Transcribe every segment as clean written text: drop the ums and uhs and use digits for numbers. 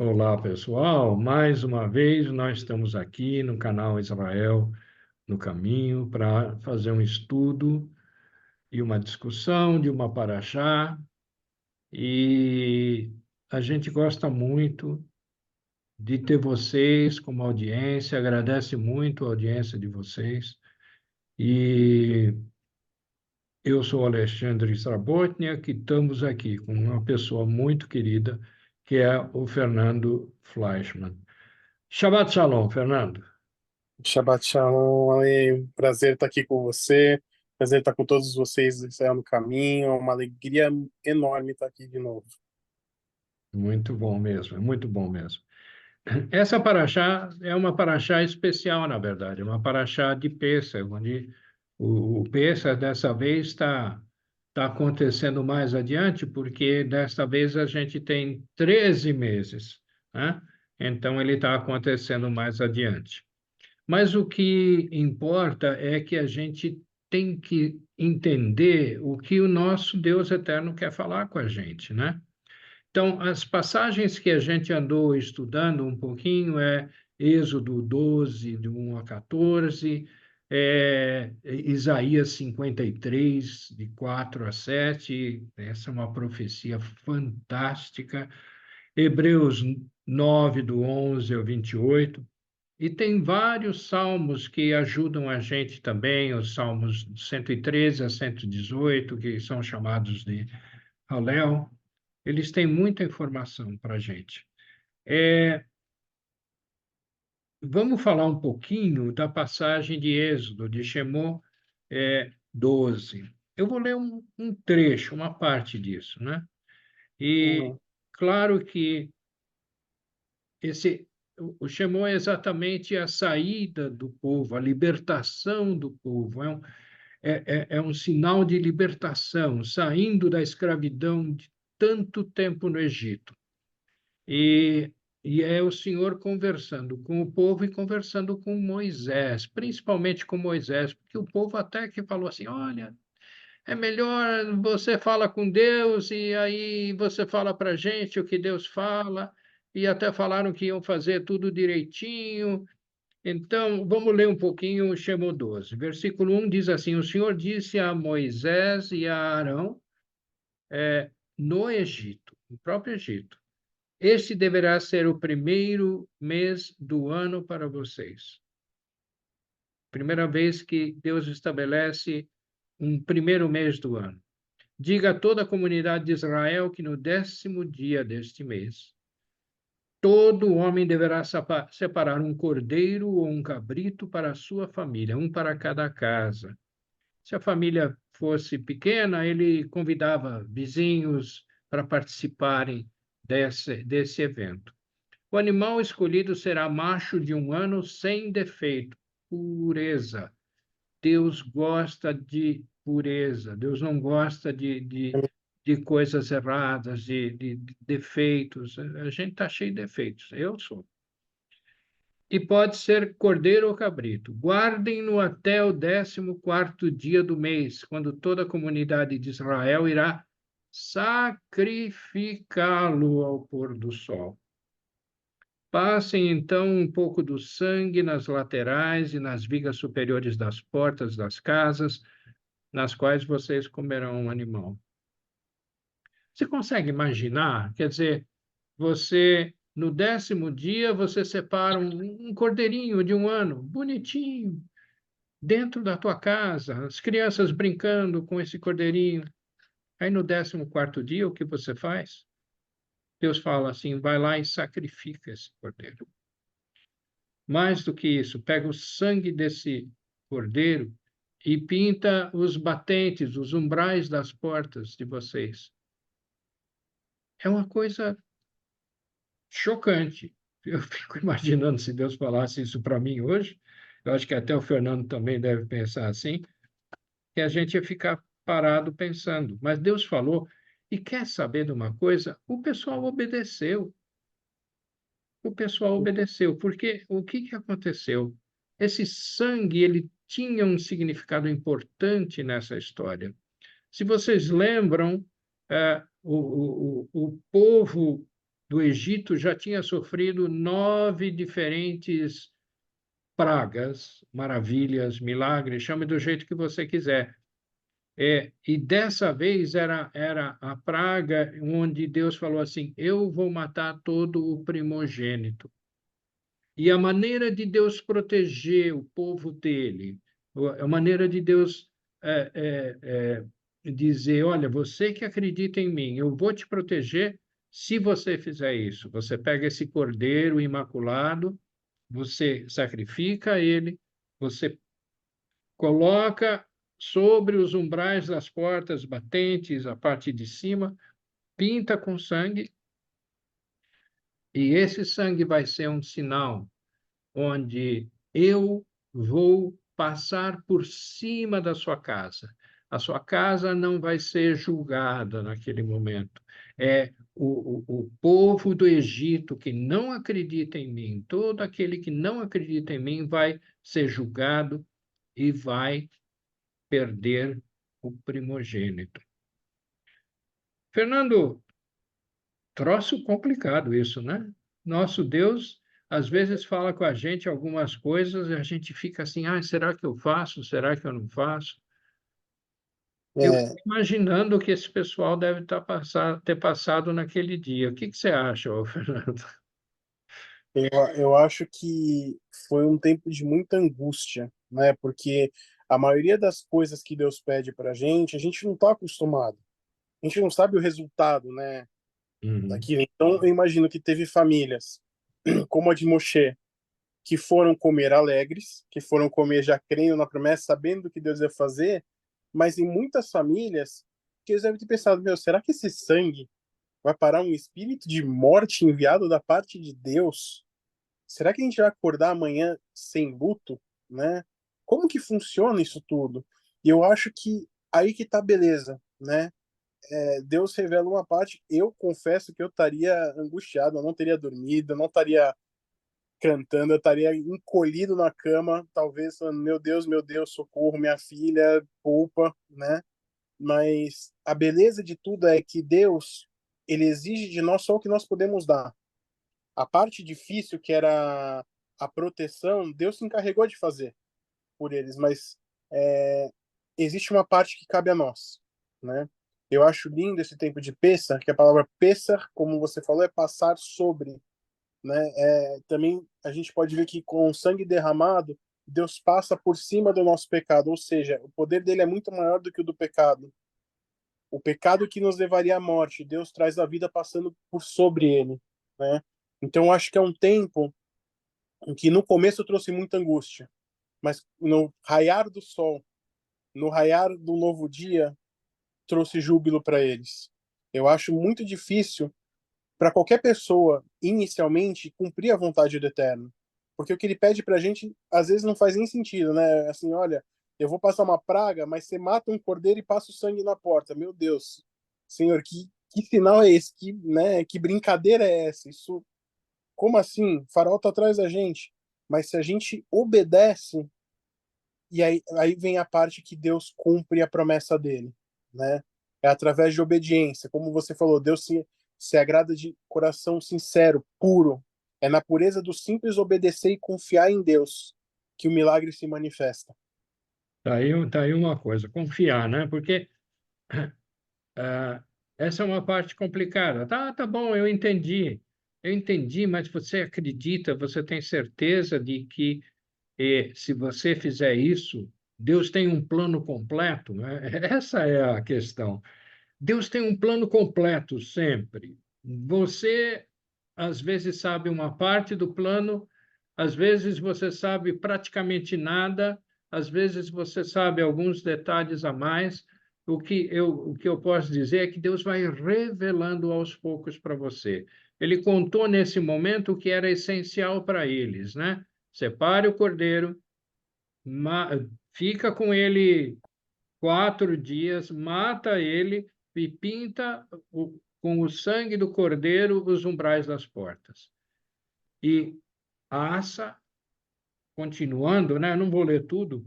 Olá, pessoal. Mais uma vez, nós estamos aqui no canal Israel no Caminho para fazer um estudo e uma discussão de uma paraxá. E a gente gosta muito de ter vocês como audiência, agradece muito a audiência de vocês. E eu sou Alexandre Srabotnia, que estamos aqui com uma pessoa muito querida, que é o Fernando Fleischmann. Shabbat Shalom, Fernando. Shabbat Shalom, Ale. Prazer estar aqui com você. Prazer estar com todos vocês do Israel no Caminho. É uma alegria enorme estar aqui de novo. Muito bom mesmo, é muito bom mesmo. Essa paraxá é uma paraxá especial, na verdade, é uma paraxá de Pêssego, onde o Pêssego dessa vez está acontecendo mais adiante, porque desta vez a gente tem 13 meses, né? Então ele está acontecendo mais adiante. Mas o que importa é que a gente tem que entender o que o nosso Deus eterno quer falar com a gente, né? Então, as passagens que a gente andou estudando um pouquinho é Êxodo 12, de 1 a 14, Isaías 53, de 4 a 7, essa é uma profecia fantástica, Hebreus 9, do 11 ao 28, e tem vários salmos que ajudam a gente também, os salmos 113 a 118, que são chamados de Halel. Eles têm muita informação para a gente. Vamos falar um pouquinho da passagem de Êxodo, de Shemot 12. Eu vou ler um trecho, uma parte disso, né? E Uhum. claro que o Shemot é exatamente a saída do povo, a libertação do povo. É um sinal de libertação, saindo da escravidão de tanto tempo no Egito. E, e é o Senhor conversando com o povo e conversando com Moisés, principalmente com Moisés, porque o povo até que falou assim: olha, é melhor você fala com Deus e aí você fala para a gente o que Deus fala, e até falaram que iam fazer tudo direitinho. Então, vamos ler um pouquinho o Shemo 12. Versículo 1 diz assim: O Senhor disse a Moisés e a Arão no Egito, no próprio Egito: Este deverá ser o primeiro mês do ano para vocês. Primeira vez que Deus estabelece um primeiro mês do ano. Diga a toda a comunidade de Israel que no 10º dia deste mês, todo homem deverá separar um cordeiro ou um cabrito para a sua família, um para cada casa. Se a família fosse pequena, ele convidava vizinhos para participarem desse evento. O animal escolhido será macho de 1 ano sem defeito, pureza. Deus gosta de pureza, Deus não gosta de coisas erradas, de defeitos. A gente está cheio de defeitos, eu sou. E pode ser cordeiro ou cabrito. Guardem-no até o 14º dia do mês, quando toda a comunidade de Israel irá sacrificá-lo ao pôr do sol. Passem então um pouco do sangue nas laterais e nas vigas superiores das portas das casas, nas quais vocês comerão um animal. Você consegue imaginar? Quer dizer, você, no 10º dia, você separa um cordeirinho de 1 ano, bonitinho, dentro da tua casa, as crianças brincando com esse cordeirinho. Aí no 14º dia, o que você faz? Deus fala assim: vai lá e sacrifica esse cordeiro. Mais do que isso, pega o sangue desse cordeiro e pinta os batentes, os umbrais das portas de vocês. É uma coisa chocante. Eu fico imaginando se Deus falasse isso para mim hoje. Eu acho que até o Fernando também deve pensar assim, que a gente ia ficar parado pensando. Mas Deus falou, e quer saber de uma coisa? O pessoal obedeceu. O pessoal obedeceu, porque o que que aconteceu? Esse sangue, ele tinha um significado importante nessa história. Se vocês lembram, o povo do Egito já tinha sofrido 9 diferentes pragas, maravilhas, milagres, chame do jeito que você quiser. E dessa vez era a praga onde Deus falou assim: eu vou matar todo o primogênito. E a maneira de Deus proteger o povo dele, a maneira de Deus dizer: olha, você que acredita em mim, eu vou te proteger se você fizer isso. Você pega esse cordeiro imaculado, você sacrifica ele, você coloca sobre os umbrais das portas batentes, a parte de cima, pinta com sangue, e esse sangue vai ser um sinal onde eu vou passar por cima da sua casa. A sua casa não vai ser julgada naquele momento. É o povo do Egito que não acredita em mim, todo aquele que não acredita em mim vai ser julgado e vai perder o primogênito. Fernando, troço complicado isso, né? Nosso Deus às vezes fala com a gente algumas coisas e a gente fica assim, ah, será que eu faço? Será que eu não faço? Eu É, fico imaginando o que esse pessoal deve ter passado naquele dia. O que que você acha, ô, Fernando? eu acho que foi um tempo de muita angústia, né? Porque a maioria das coisas que Deus pede para a gente não está acostumado. A gente não sabe o resultado, né? Uhum. Daquilo. Então, eu imagino que teve famílias, como a de Moshe, que foram comer alegres, que foram comer já crendo na promessa, sabendo o que Deus ia fazer, mas em muitas famílias, que eles devem ter pensado, meu, será que esse sangue vai parar um espírito de morte enviado da parte de Deus? Será que a gente vai acordar amanhã sem luto, né? Como que funciona isso tudo? E eu acho que aí que tá a beleza, né? Deus revela uma parte, eu confesso que eu estaria angustiado, eu não teria dormido, eu não estaria cantando, eu estaria encolhido na cama, talvez falando, meu Deus, socorro, minha filha, poupa, né? Mas a beleza de tudo é que Deus, ele exige de nós só o que nós podemos dar. A parte difícil, que era a proteção, Deus se encarregou de fazer por eles, mas é, existe uma parte que cabe a nós, né? Eu acho lindo esse tempo de Pessah, que a palavra Pessah, como você falou, é passar sobre, né? Também a gente pode ver que com o sangue derramado, Deus passa por cima do nosso pecado, ou seja, o poder dele é muito maior do que o do pecado. O pecado que nos levaria à morte, Deus traz a vida passando por sobre ele, né? Então acho que é um tempo em que no começo trouxe muita angústia, mas no raiar do sol, no raiar do novo dia, trouxe júbilo para eles. Eu acho muito difícil para qualquer pessoa, inicialmente, cumprir a vontade do Eterno. Porque o que ele pede para a gente, às vezes, não faz nem sentido, né? Assim, olha, eu vou passar uma praga, mas você mata um cordeiro e passa o sangue na porta. Meu Deus, Senhor, que sinal é esse? Que brincadeira é essa? Isso, como assim? O faraó está atrás da gente. Mas se a gente obedece, e aí vem a parte que Deus cumpre a promessa dele, né? É através de obediência. Como você falou, Deus se agrada de coração sincero, puro. É na pureza do simples obedecer e confiar em Deus que o milagre se manifesta. Tá aí uma coisa, confiar, né? Porque ah, essa é uma parte complicada. Tá bom, eu entendi. Eu entendi, mas você acredita, você tem certeza de que se você fizer isso, Deus tem um plano completo, né? Essa é a questão. Deus tem um plano completo sempre. Você, às vezes, sabe uma parte do plano, às vezes você sabe praticamente nada, às vezes você sabe alguns detalhes a mais. O que eu posso dizer é que Deus vai revelando aos poucos para você. Ele contou nesse momento o que era essencial para eles, né? Separe o cordeiro, ma- fica com ele 4 dias, mata ele e pinta com o sangue do cordeiro os umbrais das portas. E assa, continuando, né? Não vou ler tudo,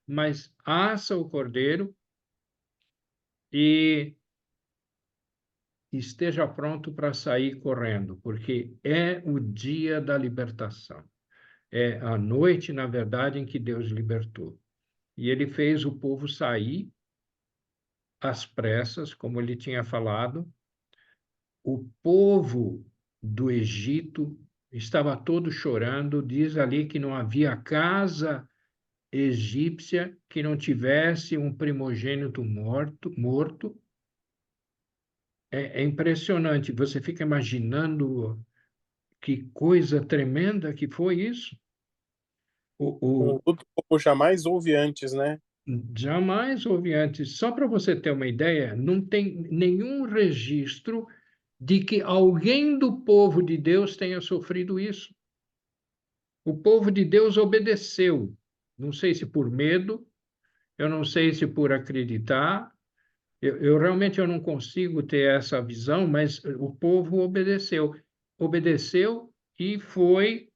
mas assa o cordeiro e esteja pronto para sair correndo, porque é o dia da libertação. É a noite, na verdade, em que Deus libertou. E ele fez o povo sair às pressas, como ele tinha falado. O povo do Egito estava todo chorando, diz ali que não havia casa egípcia que não tivesse um primogênito morto. É impressionante, você fica imaginando que coisa tremenda que foi isso. O, Tudo que o povo jamais houve antes, né? Jamais houve antes. Só para você ter uma ideia, não tem nenhum registro de que alguém do povo de Deus tenha sofrido isso. O povo de Deus obedeceu. Não sei se por medo, eu não sei se por acreditar. Eu realmente eu não consigo ter essa visão, mas o povo obedeceu. Obedeceu e foi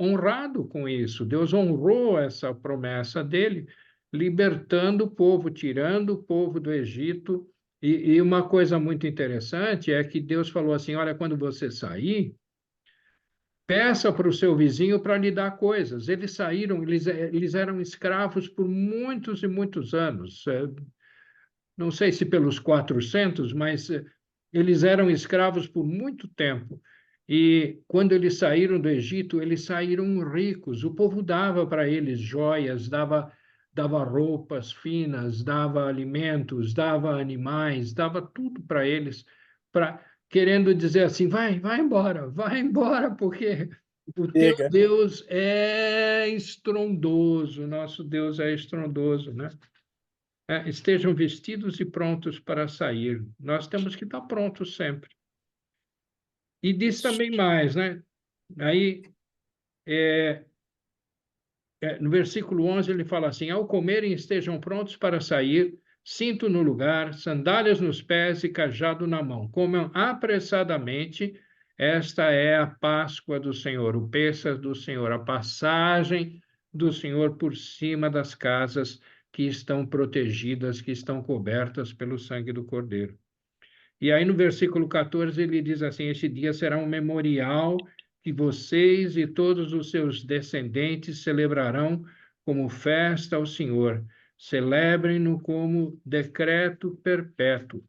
honrado com isso. Deus honrou essa promessa dele, libertando o povo, tirando o povo do Egito. E uma coisa muito interessante é que Deus falou assim: olha, quando você sair, peça para o seu vizinho para lhe dar coisas. Eles saíram, eles eram escravos por muitos e muitos anos. Não sei se pelos 400, mas eles eram escravos por muito tempo. E quando eles saíram do Egito, eles saíram ricos. O povo dava para eles joias, dava roupas finas, dava alimentos, dava animais, dava tudo para eles, querendo dizer assim: vai embora, porque o teu Chega. Deus é estrondoso, nosso Deus é estrondoso, né? Estejam vestidos e prontos para sair. Nós temos que estar prontos sempre. E diz também mais, né? Aí, no versículo 11, ele fala assim: ao comerem, estejam prontos para sair, cinto no lugar, sandálias nos pés e cajado na mão. Comam apressadamente, esta é a Páscoa do Senhor, o Pêssar do Senhor, a passagem do Senhor por cima das casas que estão protegidas, que estão cobertas pelo sangue do Cordeiro. E aí no versículo 14 ele diz assim: este dia será um memorial que vocês e todos os seus descendentes celebrarão como festa ao Senhor. Celebrem-no como decreto perpétuo.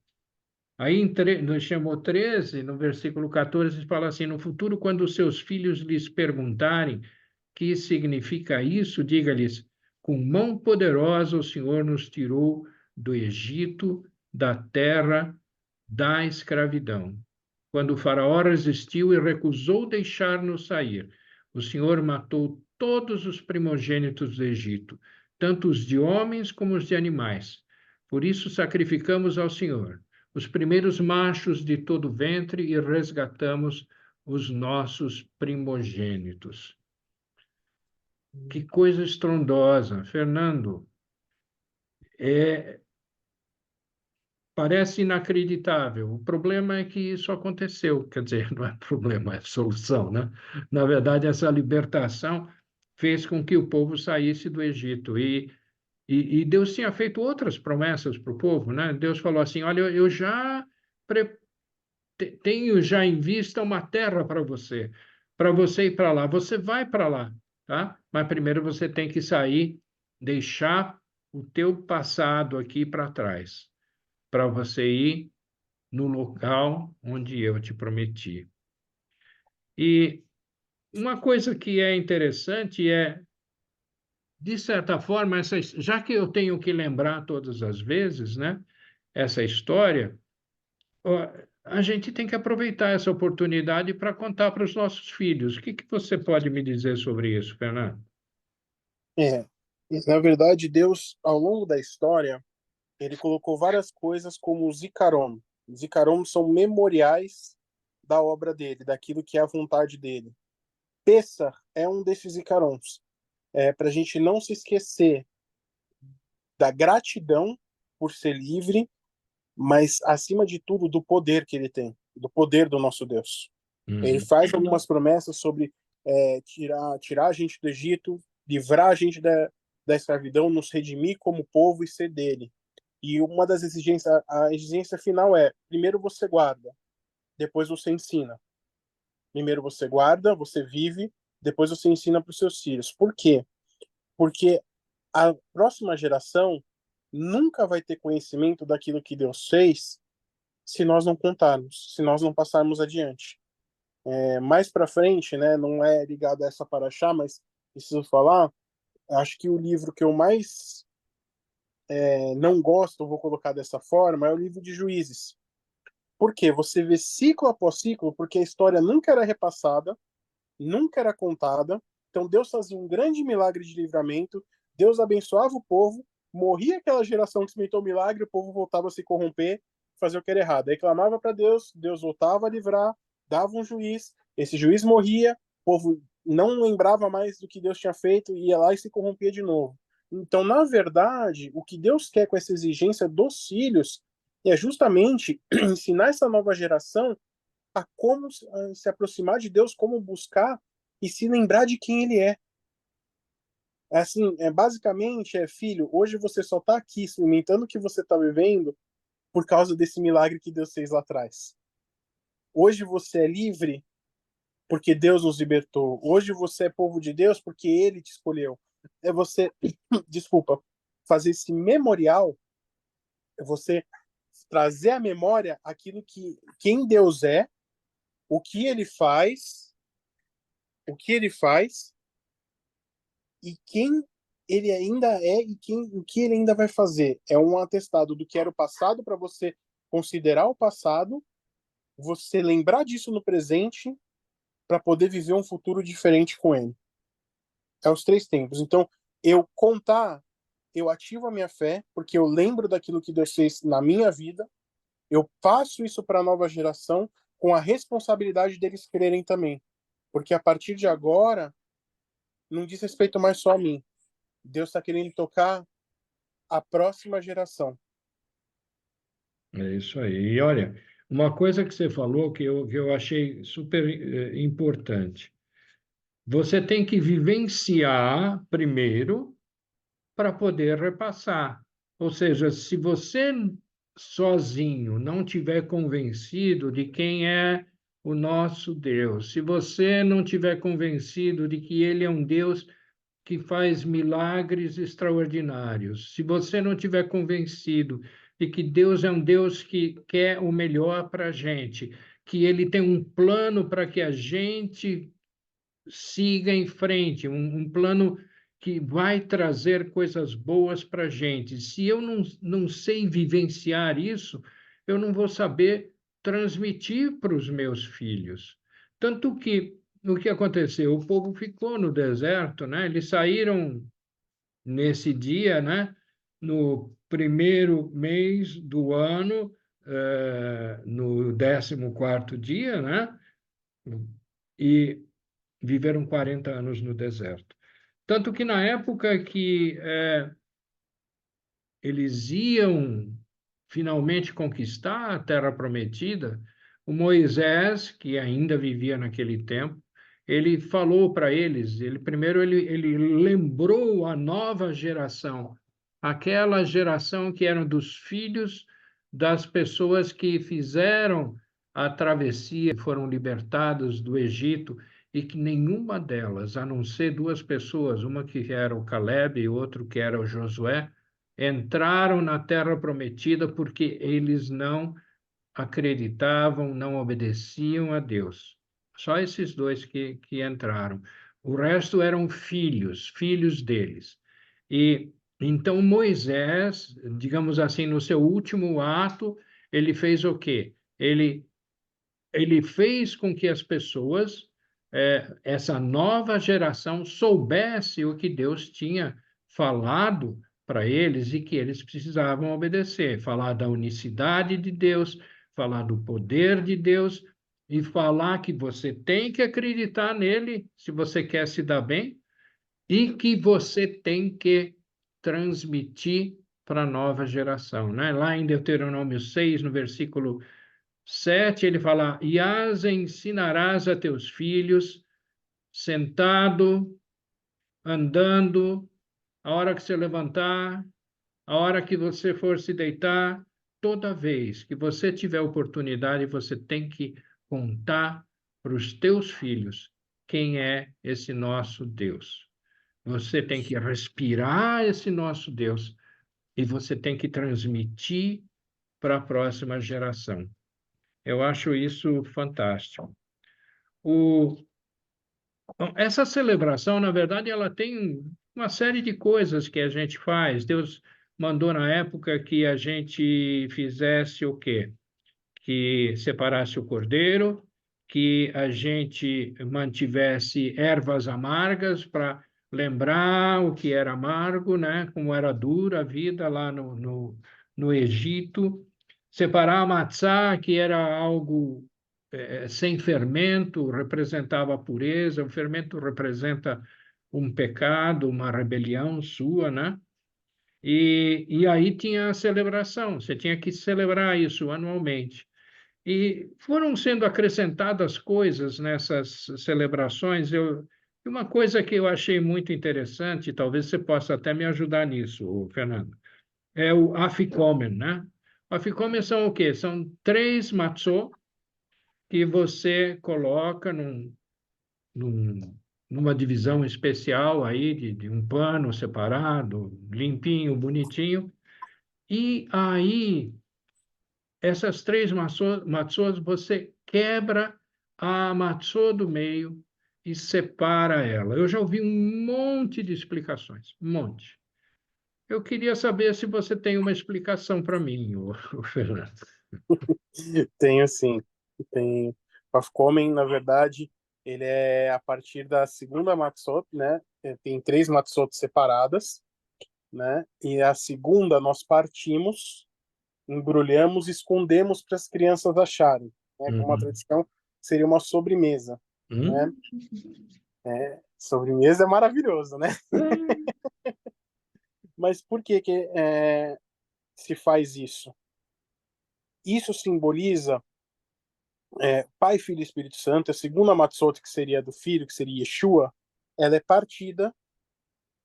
Aí no chamou 13, no versículo 14, fala assim: no futuro, quando os seus filhos lhes perguntarem que significa isso, diga-lhes: com mão poderosa o Senhor nos tirou do Egito, da terra da escravidão. Quando o faraó resistiu e recusou deixar-nos sair, o Senhor matou todos os primogênitos do Egito, tanto os de homens como os de animais. Por isso sacrificamos ao Senhor os primeiros machos de todo o ventre e resgatamos os nossos primogênitos. Que coisa estrondosa, Fernando. Parece inacreditável. O problema é que isso aconteceu. Quer dizer, não é problema, é solução, né? Na verdade, essa libertação fez com que o povo saísse do Egito. E Deus tinha feito outras promessas para o povo, né? Deus falou assim: olha, eu já tenho já em vista uma terra para você ir para lá. Você vai para lá, tá? Mas primeiro você tem que sair, deixar o teu passado aqui para trás, para você ir no local onde eu te prometi. E uma coisa que é interessante é, de certa forma, já que eu tenho que lembrar todas as vezes, né, essa história, ó, a gente tem que aproveitar essa oportunidade para contar para os nossos filhos. O que que você pode me dizer sobre isso, Fernando? É. Na verdade, Deus, ao longo da história, ele colocou várias coisas como o Zikaron. Zikaron são memoriais da obra dele, daquilo que é a vontade dele. Pessah é um desses Zikarons. Para a gente não se esquecer da gratidão por ser livre, mas, acima de tudo, do poder que ele tem, do poder do nosso Deus. Ele Uhum. faz algumas promessas sobre tirar a gente do Egito, livrar a gente da escravidão, nos redimir como povo e ser dele. E uma das exigências, a exigência final é: primeiro você guarda, depois você ensina. Primeiro você guarda, você vive, depois você ensina para os seus filhos. Por quê? Porque a próxima geração nunca vai ter conhecimento daquilo que Deus fez se nós não contarmos, se nós não passarmos adiante. Mais para frente, né, não é ligado a essa paraxá, mas preciso falar, acho que o livro que eu mais não gosto, vou colocar dessa forma, é o livro de Juízes. Por quê? Você vê ciclo após ciclo, porque a história nunca era repassada, nunca era contada. Então Deus fazia um grande milagre de livramento, Deus abençoava o povo, morria aquela geração que experimentou o milagre, o povo voltava a se corromper, fazer o que era errado. Aí clamava para Deus, Deus voltava a livrar, dava um juiz, esse juiz morria, o povo não lembrava mais do que Deus tinha feito, ia lá e se corrompia de novo. Então, na verdade, o que Deus quer com essa exigência dos filhos é justamente ensinar essa nova geração a como se aproximar de Deus, como buscar e se lembrar de quem Ele é. Assim, basicamente, filho, hoje você só está aqui experimentando o que você está vivendo por causa desse milagre que Deus fez lá atrás. Hoje você é livre porque Deus nos libertou. Hoje você é povo de Deus porque Ele te escolheu. É você, desculpa, fazer esse memorial, é você trazer à memória aquilo que quem Deus é, o que Ele faz, o que Ele faz e quem ele ainda é e o que ele ainda vai fazer. É um atestado do que era o passado para você considerar o passado, você lembrar disso no presente para poder viver um futuro diferente com ele. É os três tempos. Então, eu contar, eu ativo a minha fé, porque eu lembro daquilo que Deus fez na minha vida, eu passo isso para a nova geração com a responsabilidade deles crerem também. Porque a partir de agora, não diz respeito mais só a mim. Deus está querendo tocar a próxima geração. É isso aí. E olha, uma coisa que você falou que eu achei super importante. Você tem que vivenciar primeiro para poder repassar. Ou seja, se você sozinho não tiver convencido de quem é o nosso Deus, se você não tiver convencido de que Ele é um Deus que faz milagres extraordinários, se você não tiver convencido de que Deus é um Deus que quer o melhor para a gente, que Ele tem um plano para que a gente siga em frente, um plano que vai trazer coisas boas para a gente. Se eu não sei vivenciar isso, eu não vou saber transmitir para os meus filhos. Tanto que o que aconteceu? O povo ficou no deserto, né? Eles saíram nesse dia, né? No primeiro mês do ano, no 14º dia, né? E viveram 40 anos no deserto. Tanto que na época que eles iam finalmente conquistar a Terra Prometida, o Moisés, que ainda vivia naquele tempo, ele falou para eles, ele lembrou a nova geração, aquela geração que eram dos filhos das pessoas que fizeram a travessia, foram libertados do Egito, e que nenhuma delas, a não ser duas pessoas, uma que era o Caleb e outro que era o Josué, entraram na terra prometida porque eles não acreditavam, não obedeciam a Deus. Só esses dois que entraram. O resto eram filhos, filhos deles. E então Moisés, digamos assim, no seu último ato, ele fez o quê? Ele fez com que as pessoas, essa nova geração, soubesse o que Deus tinha falado para eles e que eles precisavam obedecer. Falar da unicidade de Deus, falar do poder de Deus e falar que você tem que acreditar nele se você quer se dar bem e que você tem que transmitir para a nova geração, né? Lá em Deuteronômio 6, no versículo 7, ele fala: E as ensinarás a teus filhos, sentado, andando, a hora que você levantar, a hora que você for se deitar, toda vez que você tiver oportunidade, você tem que contar para os teus filhos quem é esse nosso Deus. Você tem que respirar esse nosso Deus e você tem que transmitir para a próxima geração. Eu acho isso fantástico. O, essa celebração, na verdade, ela tem uma série de coisas que a gente faz. Deus mandou na época que a gente fizesse o quê? Que separasse o cordeiro, que a gente mantivesse ervas amargas para lembrar o que era amargo, né? Como era dura a vida lá no Egito. Separar a matzá, que era algo sem fermento, representava a pureza, o fermento representa um pecado, uma rebelião sua, né? E aí tinha a celebração, você tinha que celebrar isso anualmente. E foram sendo acrescentadas coisas nessas celebrações. Uma coisa que eu achei muito interessante, talvez você possa até me ajudar nisso, Fernando, é o Afikomen, né? Afikomen são o quê? São 3 matzot que você coloca numa divisão especial aí, de um pano separado, limpinho, bonitinho, e aí essas 3 matzot, você quebra a matzô do meio e separa ela. Eu já ouvi um monte de explicações, um monte. Eu queria saber se você tem uma explicação para mim, o Fernando. Tenho sim. Tem o Afkomen, na verdade, ele é a partir da segunda Matzot, né? Tem 3 Matzot separadas, né? E a segunda nós partimos, embrulhamos e escondemos para as crianças acharem, né? Como uma Uhum. tradição seria uma sobremesa, né? Hum? Sobremesa é maravilhoso, né? Mas por que se faz isso? Isso simboliza Pai, Filho e Espírito Santo. A segunda Matzot, que seria do Filho, que seria Yeshua, ela é partida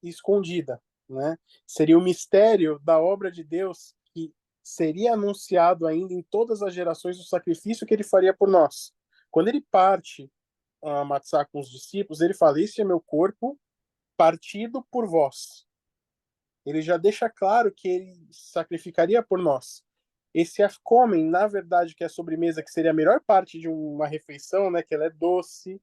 e escondida, né? Seria o mistério da obra de Deus que seria anunciado ainda em todas as gerações do sacrifício que ele faria por nós. Quando ele parte a matzá com os discípulos, ele fala: "Este é meu corpo partido por vós." Ele já deixa claro que ele sacrificaria por nós. Esse afkomen, na verdade, que é a sobremesa, que seria a melhor parte de uma refeição, né? Que ela é doce,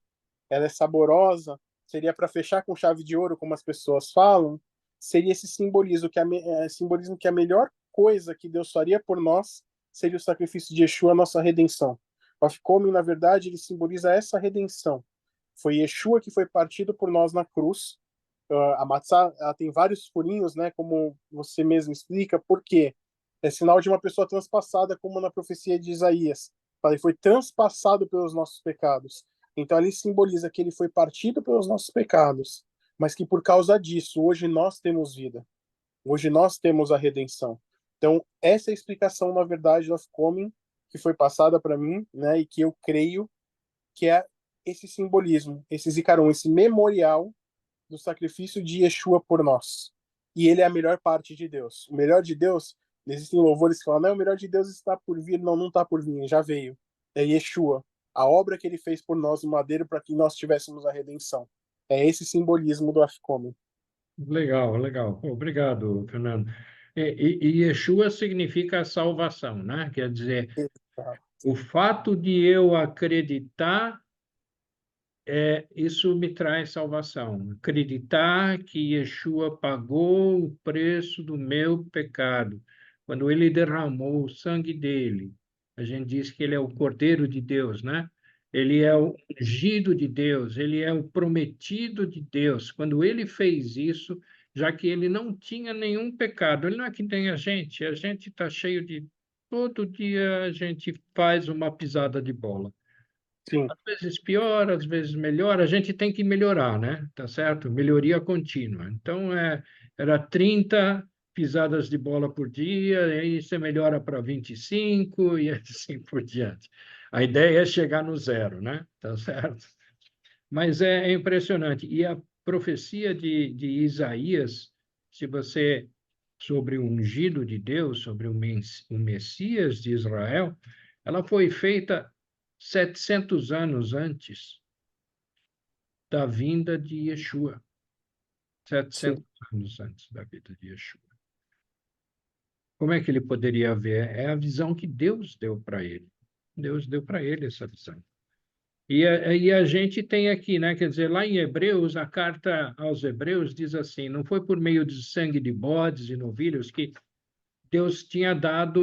ela é saborosa, seria para fechar com chave de ouro, como as pessoas falam, seria esse simbolismo que a melhor coisa que Deus faria por nós seria o sacrifício de Yeshua, a nossa redenção. O afkomen, na verdade, ele simboliza essa redenção. Foi Yeshua que foi partido por nós na cruz. A matzá, ela tem vários furinhos, né, como você mesmo explica, por quê? É sinal de uma pessoa transpassada, como na profecia de Isaías. Ele foi transpassado pelos nossos pecados. Então, ele simboliza que ele foi partido pelos nossos pecados, mas que por causa disso, hoje nós temos vida. Hoje nós temos a redenção. Então, essa é a explicação, na verdade, do Afkomen, que foi passada para mim, né, e que eu creio que é esse simbolismo, esse zikaron, esse memorial do sacrifício de Yeshua por nós. E ele é a melhor parte de Deus. O melhor de Deus, existem louvores que falam, não, o melhor de Deus está por vir. Não, não está por vir, já veio. É Yeshua, a obra que ele fez por nós no madeiro para que nós tivéssemos a redenção. É esse simbolismo do Afkomen. Legal, legal. Pô, obrigado, Fernando. E Yeshua significa salvação, né? Quer dizer, o fato de eu acreditar isso me traz salvação. Acreditar que Yeshua pagou o preço do meu pecado. Quando ele derramou o sangue dele, a gente diz que ele é o Cordeiro de Deus, né? Ele é o ungido de Deus, ele é o prometido de Deus. Quando ele fez isso, já que ele não tinha nenhum pecado, ele não é que nem a gente está cheio de. Todo dia a gente faz uma pisada de bola. Sim, Às vezes pior, às vezes melhor, a gente tem que melhorar, né? Tá certo? Melhoria contínua. Então, era 30 pisadas de bola por dia, e aí você melhora para 25 e assim por diante. A ideia é chegar no zero, né? Tá certo? Mas é impressionante. E a profecia de Isaías, se você sobre o ungido de Deus, sobre o Messias de Israel, ela foi feita 700 anos antes da vinda de Yeshua. sim, 700 anos antes da vida de Yeshua. Como é que ele poderia ver? É a visão que Deus deu para ele. Deus deu para ele essa visão. E a gente tem aqui, né? Quer dizer, lá em Hebreus, a carta aos Hebreus diz assim: não foi por meio de sangue de bodes e novilhos que Deus tinha dado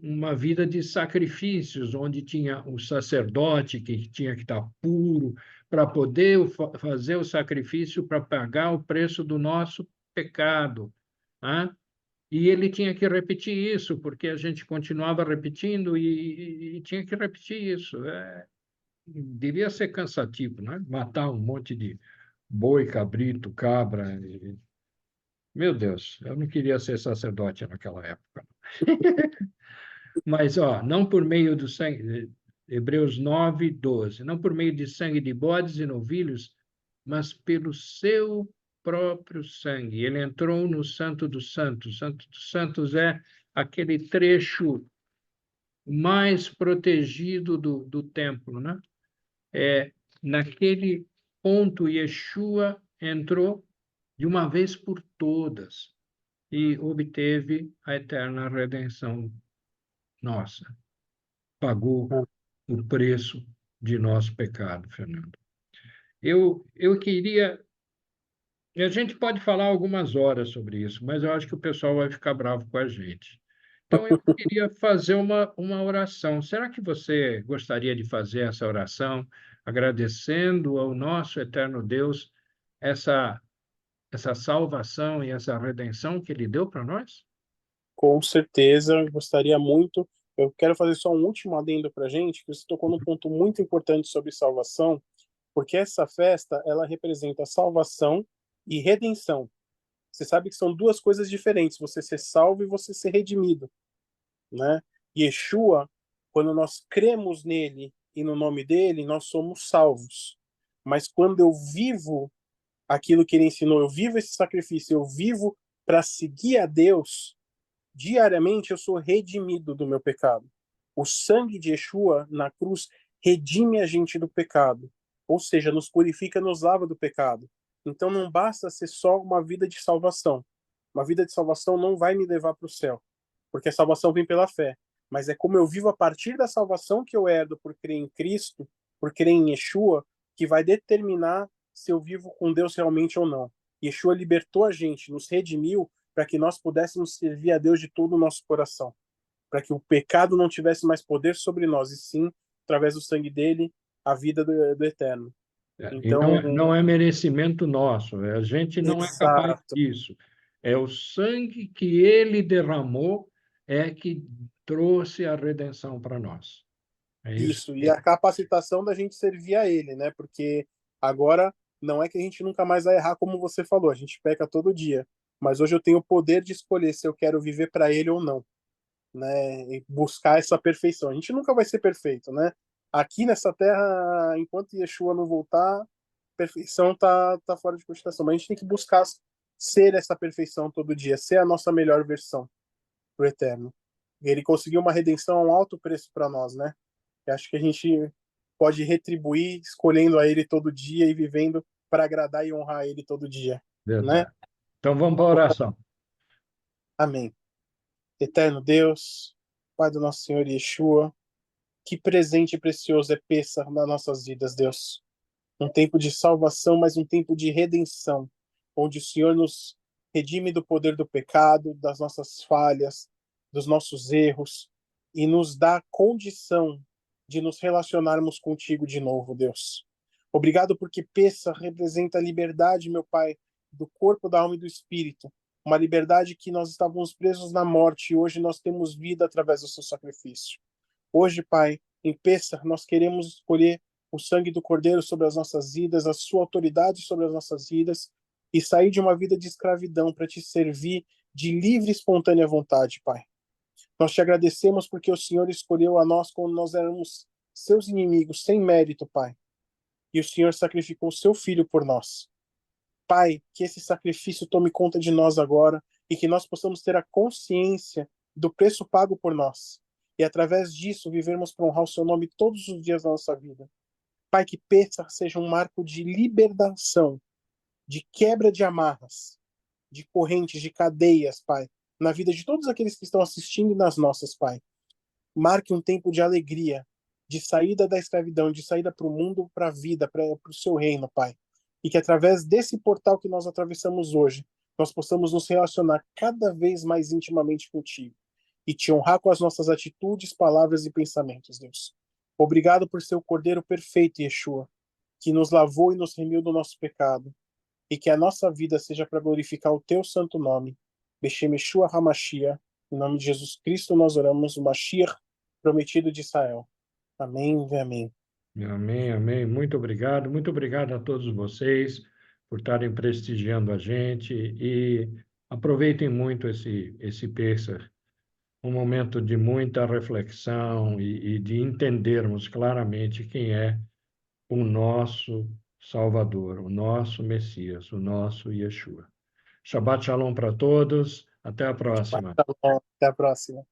uma vida de sacrifícios, onde tinha o sacerdote que tinha que estar puro para poder fazer o sacrifício para pagar o preço do nosso pecado, né? E ele tinha que repetir isso, porque a gente continuava repetindo e tinha que repetir isso. Devia ser cansativo, né? Matar um monte de boi, cabrito, cabra. Meu Deus, eu não queria ser sacerdote naquela época. Mas, ó, não por meio do sangue, Hebreus 9, 12, não por meio de sangue de bodes e novilhos, mas pelo seu próprio sangue. Ele entrou no Santo dos Santos. O Santo dos Santos é aquele trecho mais protegido do templo, né? Naquele ponto, Yeshua entrou de uma vez por todas e obteve a eterna redenção nossa. Pagou é, o preço de nosso pecado, Fernando. Eu queria. A gente pode falar algumas horas sobre isso, mas eu acho que o pessoal vai ficar bravo com a gente. Então, eu queria fazer uma oração. Será que você gostaria de fazer essa oração, agradecendo ao nosso eterno Deus essa, essa salvação e essa redenção que Ele deu para nós? com certeza, eu gostaria muito. Eu quero fazer só um último adendo para a gente, que você tocou num ponto muito importante sobre salvação, porque essa festa, ela representa salvação e redenção. Você sabe que são duas coisas diferentes, você ser salvo e você ser redimido, né? Yeshua, quando nós cremos nele e no nome dele, nós somos salvos. Mas quando eu vivo aquilo que ele ensinou, eu vivo esse sacrifício, eu vivo para seguir a Deus, diariamente eu sou redimido do meu pecado. O sangue de Yeshua na cruz redime a gente do pecado, ou seja, nos purifica, nos lava do pecado. Então não basta ser só uma vida de salvação. Uma vida de salvação não vai me levar para o céu, porque a salvação vem pela fé. Mas é como eu vivo a partir da salvação que eu herdo por crer em Cristo, por crer em Yeshua, que vai determinar se eu vivo com Deus realmente ou não. Yeshua libertou a gente, nos redimiu para que nós pudéssemos servir a Deus de todo o nosso coração, para que o pecado não tivesse mais poder sobre nós, e sim, através do sangue dele, a vida do eterno. E não, Então, não é merecimento nosso, a gente não é capaz exato, disso. É o sangue que ele derramou é que trouxe a redenção para nós. É isso. isso. E a capacitação da gente servir a ele, né? Porque agora não é que a gente nunca mais vai errar, como você falou, a gente peca todo dia. Mas hoje eu tenho o poder de escolher se eu quero viver para ele ou não, né? E buscar essa perfeição. A gente nunca vai ser perfeito, né? Aqui nessa terra, enquanto Yeshua não voltar, perfeição tá fora de cogitação. Mas a gente tem que buscar ser essa perfeição todo dia, ser a nossa melhor versão pro eterno. E ele conseguiu uma redenção a um alto preço para nós, né? E acho que a gente pode retribuir escolhendo a ele todo dia e vivendo para agradar e honrar ele todo dia, né? Verdade. Então vamos para a oração. Amém. Eterno Deus, Pai do nosso Senhor Yeshua, que presente precioso é Pêssar nas nossas vidas, Deus. Um tempo de salvação, mas um tempo de redenção, onde o Senhor nos redime do poder do pecado, das nossas falhas, dos nossos erros, e nos dá condição de nos relacionarmos contigo de novo, Deus. Obrigado porque Pêssar representa a liberdade, meu Pai, do corpo, da alma e do espírito. Uma liberdade que nós estávamos presos na morte e hoje nós temos vida através do seu sacrifício. Hoje, Pai, em Pêssar, nós queremos escolher o sangue do Cordeiro sobre as nossas vidas, a sua autoridade sobre as nossas vidas e sair de uma vida de escravidão para te servir de livre e espontânea vontade, Pai. Nós te agradecemos porque o Senhor escolheu a nós quando nós éramos seus inimigos, sem mérito, Pai. E o Senhor sacrificou o seu filho por nós. Pai, que esse sacrifício tome conta de nós agora e que nós possamos ter a consciência do preço pago por nós, e através disso vivermos para honrar o seu nome todos os dias da nossa vida. Pai, que Pêssar seja um marco de libertação, de quebra de amarras, de correntes, de cadeias, Pai, na vida de todos aqueles que estão assistindo e nas nossas, Pai. Marque um tempo de alegria, de saída da escravidão, de saída para o mundo, para a vida, para o seu reino, Pai. E que através desse portal que nós atravessamos hoje, nós possamos nos relacionar cada vez mais intimamente contigo e te honrar com as nossas atitudes, palavras e pensamentos, Deus. Obrigado por ser o Cordeiro perfeito, Yeshua, que nos lavou e nos remiu do nosso pecado, e que a nossa vida seja para glorificar o teu santo nome. Beshem Yeshua HaMashiach, em nome de Jesus Cristo nós oramos, o Mashiach prometido de Israel. Amém e amém. Amém, amém. Muito obrigado a todos vocês por estarem prestigiando a gente e aproveitem muito esse Pêssar, um momento de muita reflexão e de entendermos claramente quem é o nosso Salvador, o nosso Messias, o nosso Yeshua. Shabbat Shalom para todos. Até a próxima. Até a próxima.